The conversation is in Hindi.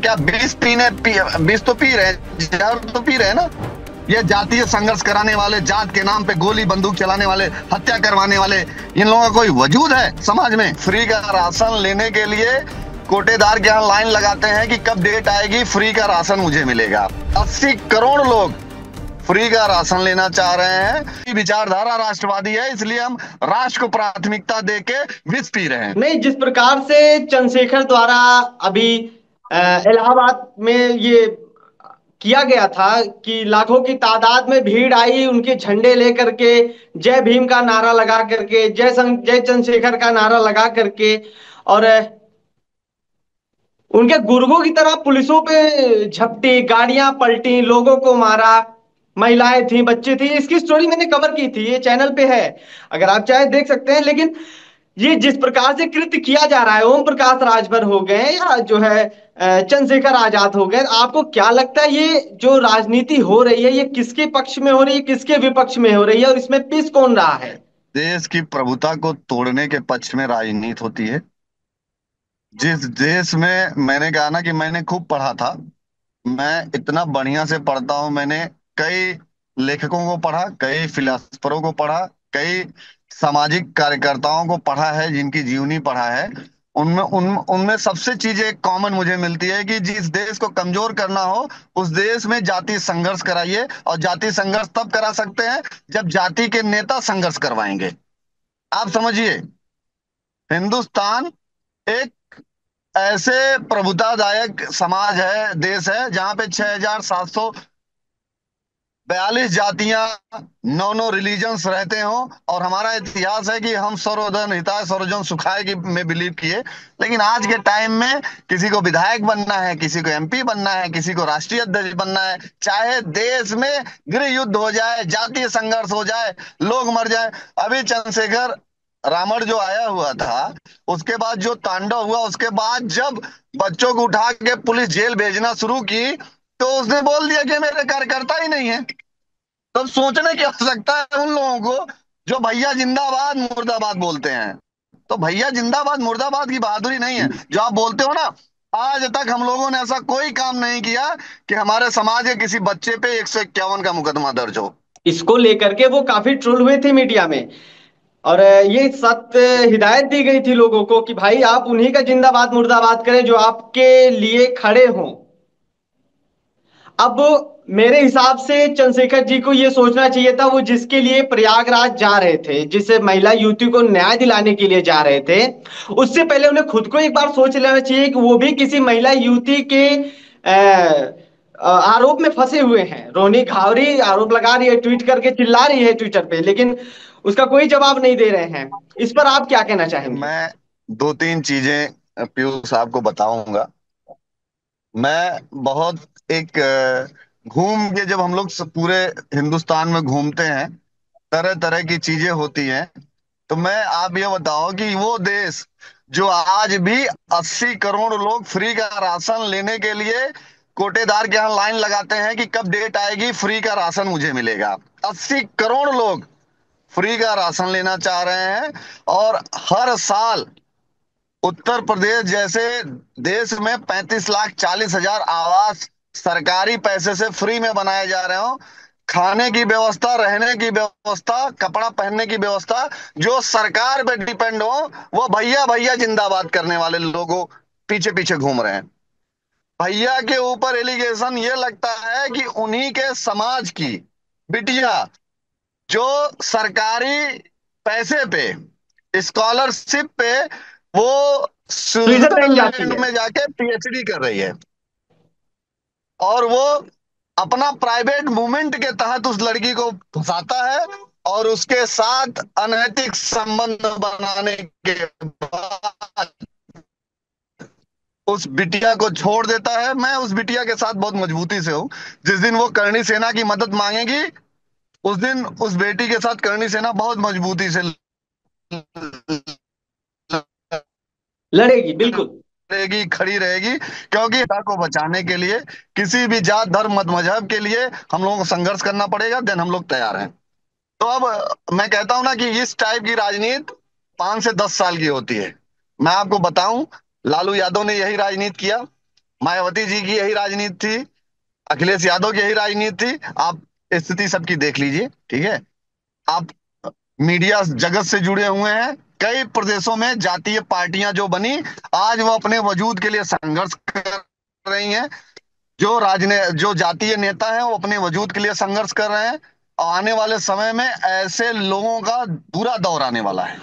क्या विष तो पी रहे हैं, जहर तो पी रहे हैं ना। ये जातीय संघर्ष कराने वाले, जात के नाम पे गोली बंदूक चलाने वाले, हत्या करवाने वाले, इन लोगों का कोई वजूद है समाज में? फ्री का राशन लेने के लिए कोटेदार के यहाँ लाइन लगाते हैं कि कब डेट आएगी, फ्री का राशन मुझे मिलेगा। 80 करोड़ लोग फ्री का राशन लेना चाह रहे हैं। विचारधारा राष्ट्रवादी है, इसलिए हम राष्ट्र को प्राथमिकता देके विष पी रहे हैं। नहीं, जिस प्रकार से चंद्रशेखर द्वारा अभी इलाहाबाद में ये किया गया था कि लाखों की तादाद में भीड़ आई उनके झंडे लेकर के, जय भीम का नारा लगा करके, जय चंद्रशेखर का नारा लगा करके, और उनके गुर्गों की तरह पुलिसों पे झपटी, गाड़ियां पलटी, लोगों को मारा, महिलाएं थी, बच्चे थे। इसकी स्टोरी मैंने कवर की थी, ये चैनल पे है, अगर आप चाहे देख सकते हैं। लेकिन ये जिस प्रकार से कृत्य किया जा रहा है, ओम प्रकाश राजभर हो गए या जो है चंद्रशेखर आजाद हो गए, आपको क्या लगता है ये जो राजनीति हो रही है ये किसके पक्ष में हो रही है, किसके विपक्ष में हो रही है, और इसमें पीस कौन रहा है? देश की प्रभुता को तोड़ने के पक्ष में राजनीति होती है। जिस देश में, मैंने कहा ना कि मैंने खूब पढ़ा था, मैं इतना बढ़िया से पढ़ता हूं। मैंने कई लेखकों को पढ़ा, कई फिलोसफरों को पढ़ा, कई सामाजिक कार्यकर्ताओं को पढ़ा है, जिनकी जीवनी पढ़ा है। उनमें सबसे चीजें एक कॉमन मुझे मिलती है कि जिस देश को कमजोर करना हो, उस देश में जातीय संघर्ष कराइए। और जातीय संघर्ष तब करा सकते हैं जब जाति के नेता संघर्ष करवाएंगे। आप समझिए, हिंदुस्तान एक ऐसे प्रभुतादायक समाज है, देश है, जहां पे 6,742 जातियां, नौ नौ रिलीजन्स रहते हो। और हमारा इतिहास है कि हम सर्वधर्म हिताय सर्वजन सुखाय की में बिलीव किए। लेकिन आज के टाइम में किसी को विधायक बनना है, किसी को एमपी बनना है, किसी को राष्ट्रीय अध्यक्ष बनना है, चाहे देश में गृह युद्ध हो जाए, जातीय संघर्ष हो जाए, लोग मर जाए। अभी चंद्रशेखर रावण जो आया हुआ था, उसके बाद जो तांडव हुआ, उसके बाद जब बच्चों को उठा के पुलिस जेल भेजना शुरू की, तो उसने बोल दिया कि मेरे कार्यकर्ता ही नहीं है। तब सोचने की आवश्यकता है उन लोगों को जो भैया जिंदाबाद मुर्दाबाद बोलते हैं। तो भैया जिंदाबाद मुर्दाबाद की बहादुरी नहीं है जो आप बोलते हो ना। आज तक हम लोगों ने ऐसा कोई काम नहीं किया कि हमारे समाज के किसी बच्चे पे 151 का मुकदमा दर्ज हो। इसको लेकर के वो काफी ट्रोल हुए थे मीडिया में, और ये सख्त हिदायत दी गई थी लोगों को कि भाई आप उन्हीं का जिंदाबाद मुर्दाबाद करें जो आपके लिए खड़े हों। अब मेरे हिसाब से चंद्रशेखर जी को यह सोचना चाहिए था, वो जिसके लिए प्रयागराज जा रहे थे, जिस महिला युवती को न्याय दिलाने के लिए जा रहे थे, उससे पहले उन्हें खुद को एक बार सोच लेना चाहिए कि वो भी किसी महिला युवती के आरोप में फंसे हुए हैं। रोनी घावरी आरोप लगा रही है, ट्वीट करके चिल्ला रही है ट्विटर पे, लेकिन उसका कोई जवाब नहीं दे रहे हैं। इस पर आप क्या कहना चाहेंगे? मैं दो तीन चीजें पीयूष साहब को बताऊंगा। मैं बहुत एक घूम के, जब हम लोग पूरे हिंदुस्तान में घूमते हैं, तरह तरह की चीजें होती हैं। तो मैं, आप ये बताओ कि वो देश जो आज भी 80 करोड़ लोग फ्री का राशन लेने के लिए कोटेदार के यहाँ लाइन लगाते हैं कि कब डेट आएगी, फ्री का राशन मुझे मिलेगा। 80 करोड़ लोग फ्री का राशन लेना चाह रहे हैं। और हर साल उत्तर प्रदेश जैसे देश में 35,40,000 आवास सरकारी पैसे से फ्री में बनाए जा रहे हो। खाने की व्यवस्था, रहने की व्यवस्था, कपड़ा पहनने की व्यवस्था जो सरकार पे डिपेंड हो, वो भैया भैया जिंदाबाद करने वाले लोगों पीछे पीछे घूम रहे हैं। भैया के ऊपर एलिगेशन ये लगता है कि उन्हीं के समाज की बिटिया जो सरकारी पैसे पे, स्कॉलरशिप पे, वो स्विट्जरलैंड जाती स्विट्जरलैंड है। में जाके पीएचडी कर रही है। और वो अपना प्राइवेट मूवमेंट के तहत उस लड़की को फंसाता है और उसके साथ अनैतिक संबंध बनाने के बाद उस बिटिया को छोड़ देता है। मैं उस बिटिया के साथ बहुत मजबूती से हूं। जिस दिन वो करणी सेना की मदद मांगेगी, उस दिन उस बेटी के साथ करणी सेना बहुत मजबूती से लड़ेगी बिल्कुल। रहेगी, खड़ी रहेगी। क्योंकि माता को बचाने के लिए किसी भी जात धर्म मत मजहब के लिए हम लोगों को संघर्ष करना पड़ेगा। देन हम लोग तैयार हैं। तो अब मैं कहता हूं ना कि इस टाइप की राजनीति 5 से 10 साल की होती है। मैं आपको बताऊं, लालू यादव ने यही राजनीति किया। मायावती जी की यही राजनीति थी, अखिलेश यादव की यही राजनीति थी। आप स्थिति सबकी देख लीजिए, ठीक है। आप मीडिया जगत से जुड़े हुए हैं, कई प्रदेशों में जातीय पार्टियां जो बनी, आज वो अपने वजूद के लिए संघर्ष कर रही हैं। जो जातीय नेता हैं वो अपने वजूद के लिए संघर्ष कर रहे हैं। और आने वाले समय में ऐसे लोगों का बुरा दौर आने वाला है।